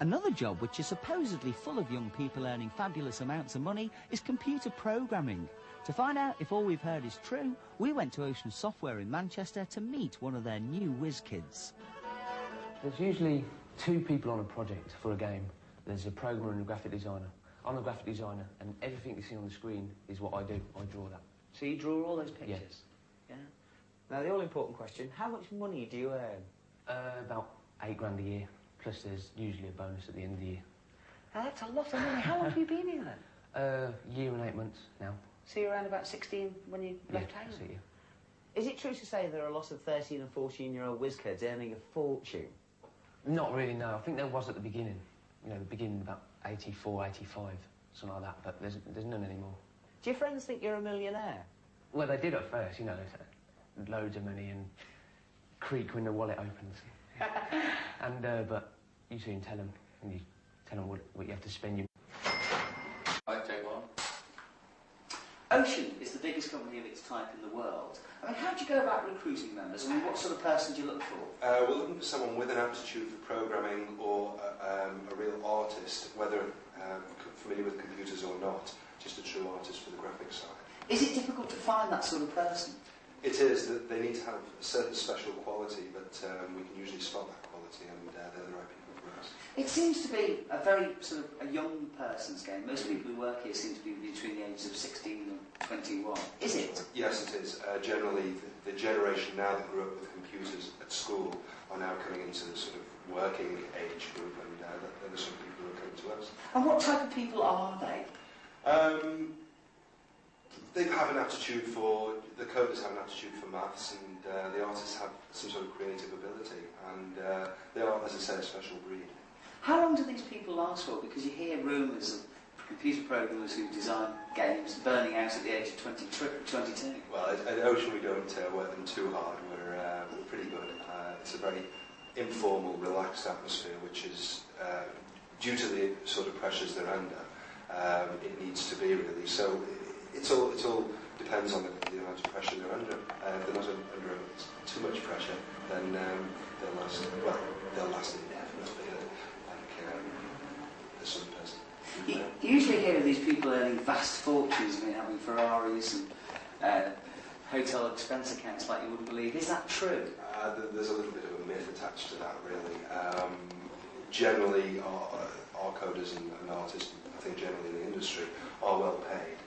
Another job which is supposedly full of young people earning fabulous amounts of money is computer programming. To find out if all we've heard is true, we went to Ocean Software in Manchester to meet one of their new whiz kids. There's usually 2 people on a project for a game. There's a programmer and a graphic designer. I'm a graphic designer, and everything you see on the screen is what I do. I draw that. So you draw all those pictures? Yeah. Now, the all-important question, how much money do you earn? About 8 grand a year, plus there's usually a bonus at the end of the year. Now, that's a lot of money. How long have you been here, then? Year and 8 months now. So you're around about 16 when you left home? That's it, yeah. Is it true to say there are a lot of 13 and 14-year-old whiz kids earning a fortune? Not really, no. I think there was at the beginning. You know, the beginning about 84, 85, something like that, but there's none anymore. Do your friends think you're a millionaire? Well, they did at first, you know, loads of money and creak when the wallet opens. And, but you soon tell them, and you tell them what you have to spend your... Right, take one. Ocean is the biggest company of its type in the world. I mean, how do you go about recruiting members? I mean, what sort of person do you look for? We're looking for someone with an aptitude for programming or a real artist, whether familiar with computers or not, just a true artist for the graphics side. Is it difficult to find that sort of person? It is. That they need to have a certain special quality, but we can usually spot that quality, and they're the right people for us. It seems to be a very sort of a young person's game. Most people who work here seem to be between the ages of 16 and 21. Is it? Yes, it is. Generally, the generation now that grew up with computers at school are now coming into the sort of working age group, and they're the sort of people who are coming to us. And what type of people are they? They have an aptitude for, the coders have an aptitude for maths, and the artists have some sort of creative ability, and they are, as I say, a special breed. How long do these people last for? Because you hear rumours of computer programmers who design games burning out at the age of 22. Well, at Ocean we don't work them too hard. We're pretty good. It's a very informal, relaxed atmosphere, which is due to the sort of pressures they're under. It needs to be really. So it all depends on the amount of pressure they're under. If they're not under too much pressure, then they'll last. Well, they'll last indefinitely. Like the sort of person. You usually hear of these people earning vast fortunes, I mean, having Ferraris and hotel expense accounts like you wouldn't believe. Is that true? There's a little bit of a myth attached to that, really. Generally, our coders and artists, I think generally in the industry, are well paid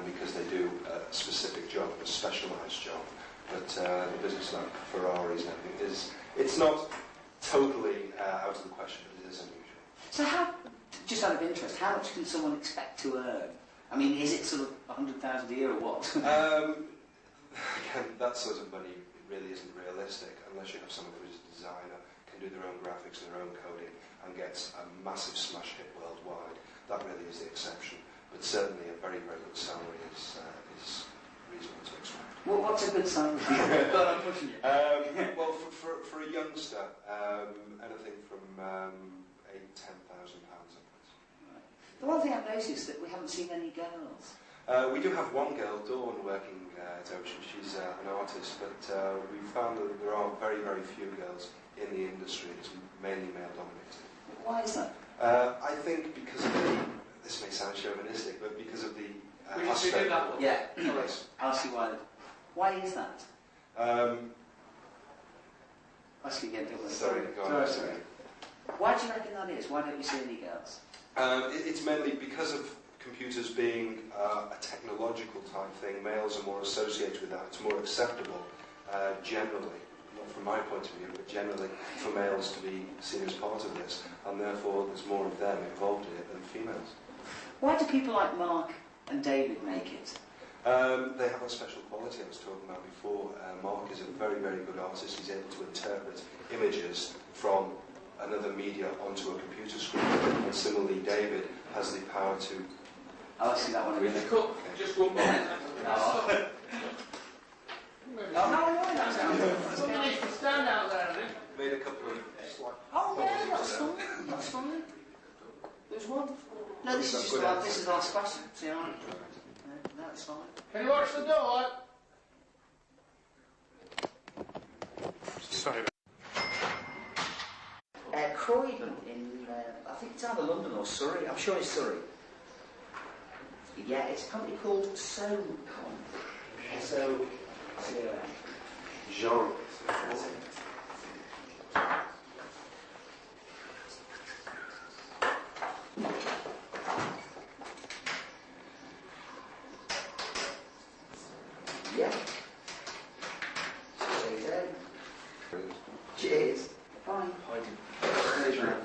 because they do a specific job, a specialised job. But the business like Ferraris and everything it's not totally out of the question, but it is unusual. So how, just out of interest, how much can someone expect to earn? I mean, is it sort of 100,000 a year or what? Again, that sort of money really isn't realistic unless you have someone who's a designer, can do their own graphics and their own coding, and gets a massive smash hit worldwide. That really is the exception. But certainly a very, very good salary is reasonable to expect. Well, what's a good salary? God, I'm pushing you. Well, for a youngster, anything from £8,000 to £10,000 upwards. Right. The one thing I've noticed is that we haven't seen any girls. We do have one girl, Dawn, working at Ocean. She's an artist, but we've found that there are very, very few girls in the industry. It's mainly male-dominated. Why is that? I think because of the... This may sound chauvinistic, but because of the aspect... Yeah, yes. I'll see why. Why is that? I'll see again, don't worry. Sorry, go on. Sorry. Why do you reckon that is? Why don't you see any girls? It's mainly because of computers being a technological type thing. Males are more associated with that. It's more acceptable, generally, not from my point of view, but generally for males to be seen as part of this, and therefore there's more of them involved in it than females. Why do people like Mark and David make it? They have a special quality I was talking about before. Mark is a very, very good artist. He's able to interpret images from another media onto a computer screen, and similarly David has the power to... I'll see that one again. Just one more. No, Somebody needs to stand out there, I think. Made a couple of slight... Oh, yeah, that's fine. That's fine. There's one. No, this is just this is the last question. See, no, that's fine. Can you watch the door? Sorry. Croydon in, I think it's either London or Surrey. I'm sure it's Surrey. Yeah, it's a company called SOCOM. Jean. Yeah. Cheers. Bye. Very good.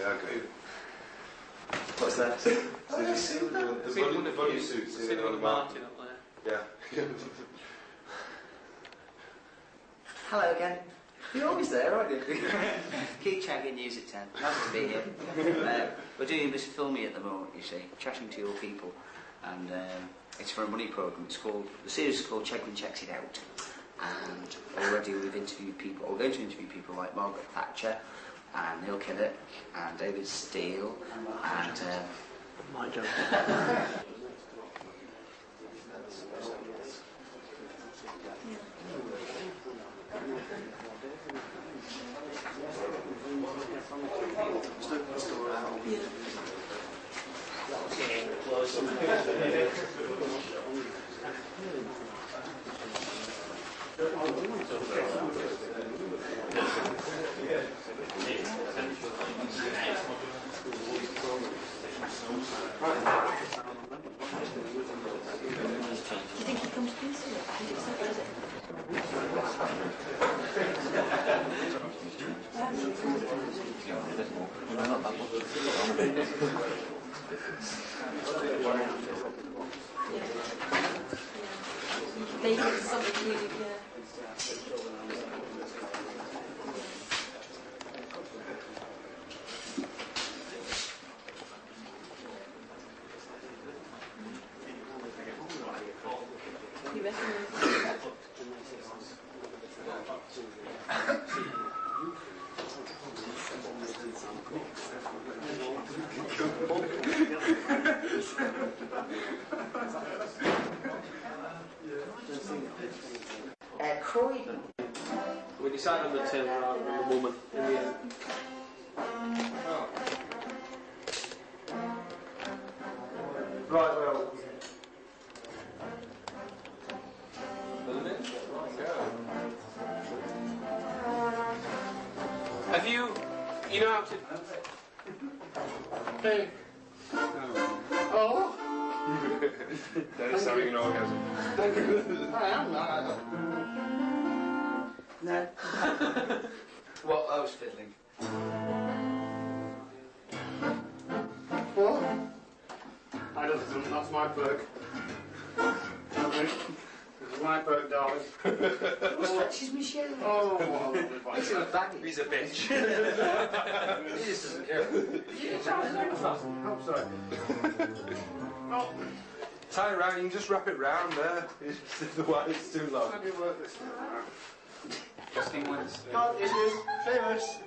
Yeah, okay. What's that? The bodysuit. See the one Martin up there. Yeah. Hello again. You're always there, aren't you? Keep CHEGWIN News at 10. Nice to be here. We're doing this filming at the moment, you see, chatting to your people. And it's for a money programme. The series is called CHEGWIN Checks It Out. And already we've interviewed people, or we're going to interview people like Margaret Thatcher, and Neil Kinnock, and David Steele, and Mike Jones. You think he comes to this? I think it's not, is it? They get something really, yeah. You reckon? Croydon. We decided on the tail rather than the woman in the end. Right, well. Have you know how to... Hey. Oh. Dennis having an orgasm. I am not. No. What? I was fiddling. What? I don't, that's my perk. This is my perk, darling. Stretches me shit. Oh, well, This is a baggy. He's a bitch. He just doesn't care. I'm sorry. Oh, Tie it round, you can just wrap it round there. Otherwise it's too long. how do you work this thing out? God, this is famous.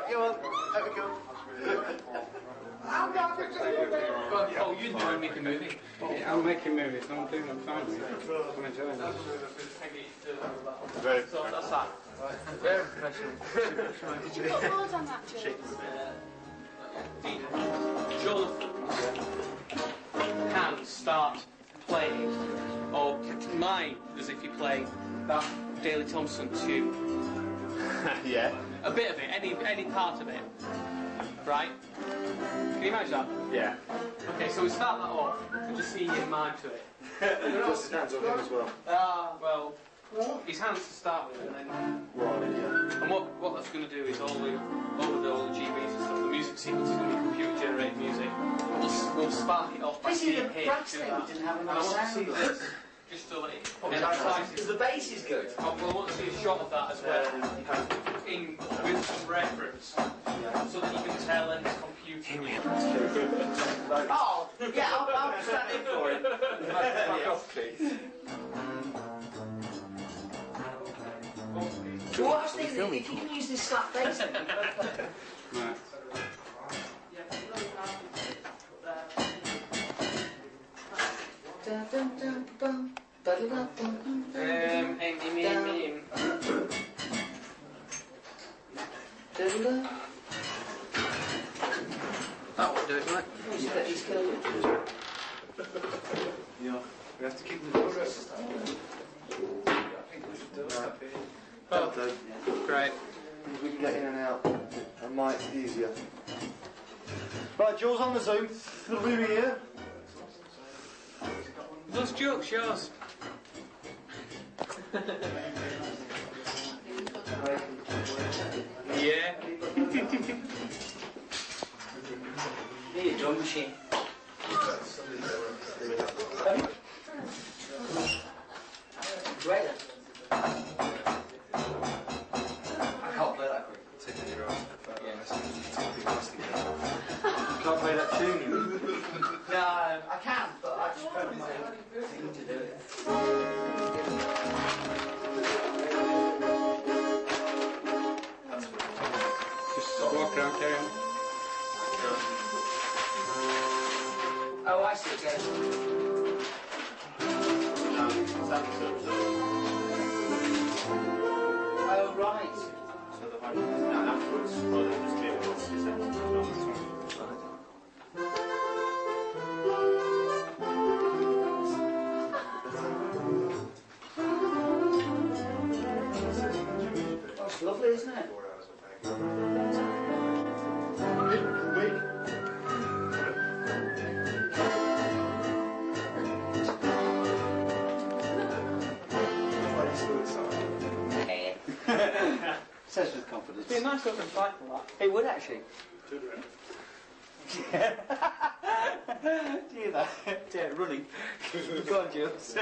Come on, have a go. Oh, you enjoy making a movie? Yeah, I'm making movies. I'm doing them fine. I'm enjoying them. Very So that's that. Very professional. Did you put boards on that, James? Jonathan can start playing, or mine, as if you play that Daley Thompson tune. yeah. A bit of it, any part of it. Right? Can you imagine that? Yeah. Okay, so we start that off and just see your mind to it. Plus his hands on him as well. Well, his hands to start with, and then. Right, And what that's going to do is all the GBs and stuff, the music sequence is going to be computer generated music. We'll spark it off by This is seeing the here. brass thing that. didn't have And I enough want to see sound. this, just so that it Because emphasises. the bass is good. I want to see a shot of that as well, with some reference, so that you can tell and it's computer. Oh, yeah, I'll stand in for it. Fuck off, please. Well, I was thinking, if you can use this slap bass. Right. Dun, dun, dun, dun, da, da, da, dun, dun, dun, dun. That won't do it, right? He's killed it. Yeah. We have to keep the door open. Oh, great. We can get in and out. That might be easier. Right, Jules on the Zoom. Lovely to be here. Those jokes, yours. Yeah. Need a drum machine. Great then. I can't play that quick. You can't play that tune, you mean? No, I can, but I just found my thing to do it. Just walk around, carry on. Oh, I see, okay. Oh, right. That's lovely, isn't it? Says with confidence. It'd be a nice open title, that. It would actually. Do that. Do it running. Go on, Jules.